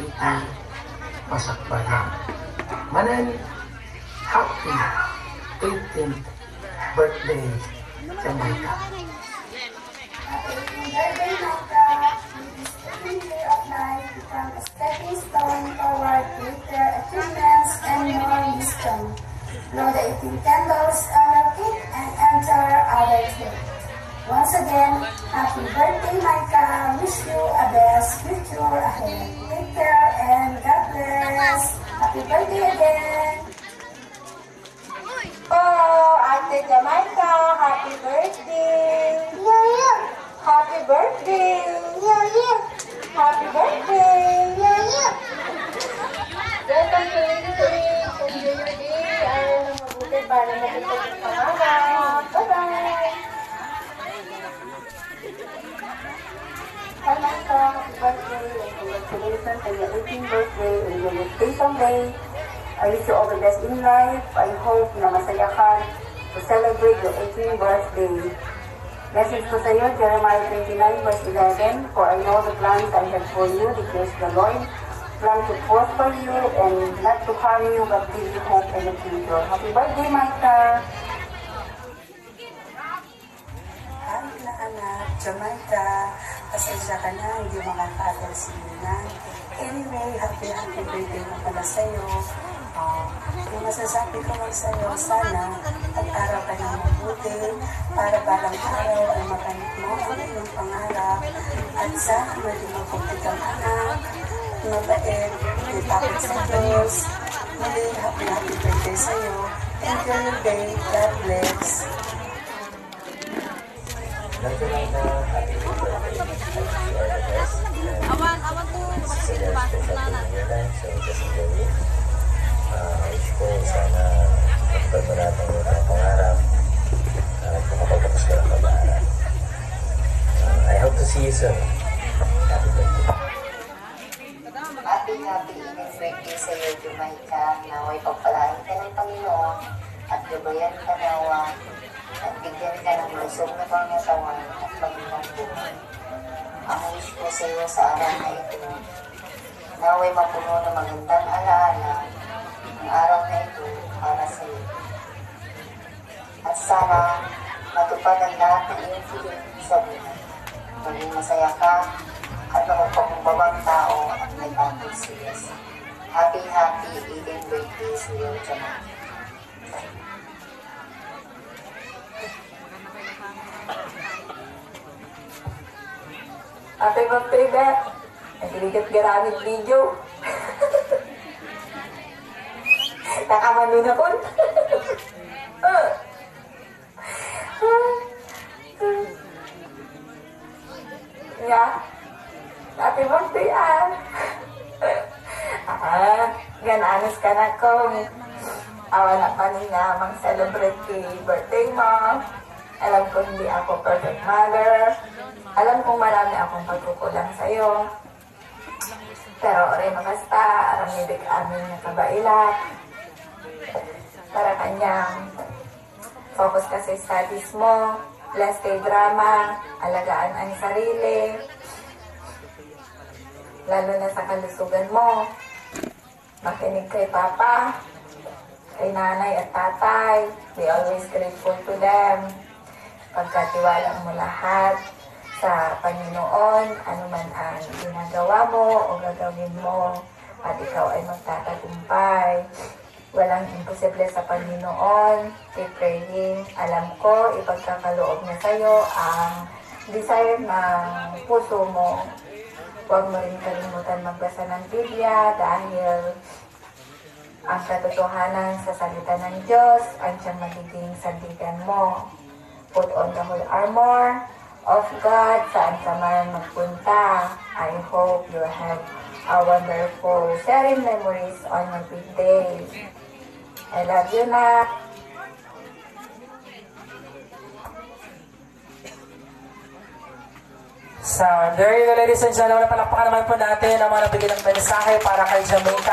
iti masakbayan. Manan, happy 18th birthday, Jamaica. Happy birthday, Micah. May this 13 year of life become a stepping stone toward greater achievements and more wisdom. Blow the 18 candles on your cake and enter adulthood. Once again, happy birthday, Micah. Wish you a best future ahead. Take care and God bless. Happy birthday again. Oh, Ate Jamaica, happy birthday! Yeah. Happy birthday! Yeah. Happy birthday! Yeah. Welcome to Lady Kung your day ay mabuti para matutulog ang pangarap. Bye-bye! Hi, Micah, happy birthday and congratulations on your 18th birthday and your stay someday. I wish you all the best in life. I hope na masaya ka to celebrate your 18th birthday. Message ko sa iyo, Jeremiah 29 verse 11, For I know the plans I have for you, declares the Lord, plan to prosper you and not to harm you, but give you hope and a future. Happy birthday, Micah! Hi na anak, Jamaica. Pasensya ka na, hindi makaka-attend si Nina. Anyway, happy birthday na pala sa'yo. Yung masasabi ko lang sa'yo, sana pag-aral ka ng mabuti para balang araw ay makamit mo ang iyong pangarap at sana maging mabuti kang anak, mabait, may takot sa Diyos. Muli, happy birthday sa'yo. Enjoy your day. God bless. Awan ko kasi pasok na na. Wish ko sana magpag mo natin yung mga pangarap at makapagtapos ka ng pag-aaral. I hope to see you soon. Happy birthday. Happy birthday sa iyo, Jamaica. Naway pagpalain ka ng Panginoon at gabayan ka nawa at bigyan ka ng lusog na pangatawan at magandang buhay. Ang wish ko sa iyo sa araw na ito, naway mapuno ng magandang alaala ang araw na ito para sa iyo. At sana matupad ang lahat ng iyong piling sa buhay. Maging masaya ka at magpakumbabang tao at may tangkol sa Diyos. Happy 18th birthday sa iyo, Jamaica. Happy birthday, Beth! Nagiligat garamit video. Nakamano na po. Yeah. Happy birthday, gananos ka na kong awa na pa niya mag-celebrate kay birthday mo. Alam ko hindi ako perfect mother. Alam kong marami akong pagkukulang sa'yo. Pero rin makasta, aramidig amin na kabailat. Para kanyang focus ka sa studies mo, less kay drama, alagaan ang sarili, lalo na sa kalusugan mo. Makinig kay Papa, kay Nanay at Tatay. Be always grateful to them. Pagkatiwala mo lahat sa Panginoon, anuman ang ginagawa mo o gagawin mo, at ikaw ay magtatagumpay. Walang imposible sa Panginoon. Keep praying. Alam ko, ipagkakaloob niya sa'yo ang desire ng puso mo. Huwag mo rin kalimutan magbasa ng Biblia dahil ang katotohanan sa salita ng Diyos ang siyang magiging sandigan mo. Put on the whole armor of God saan ka man magpunta. I hope you have a wonderful sharing memories on your big day. I love you, na. So, there you go, ladies and gentlemen. Palakpakan naman po natin ang mga nabigyan ng mensahe para kay Jamaica.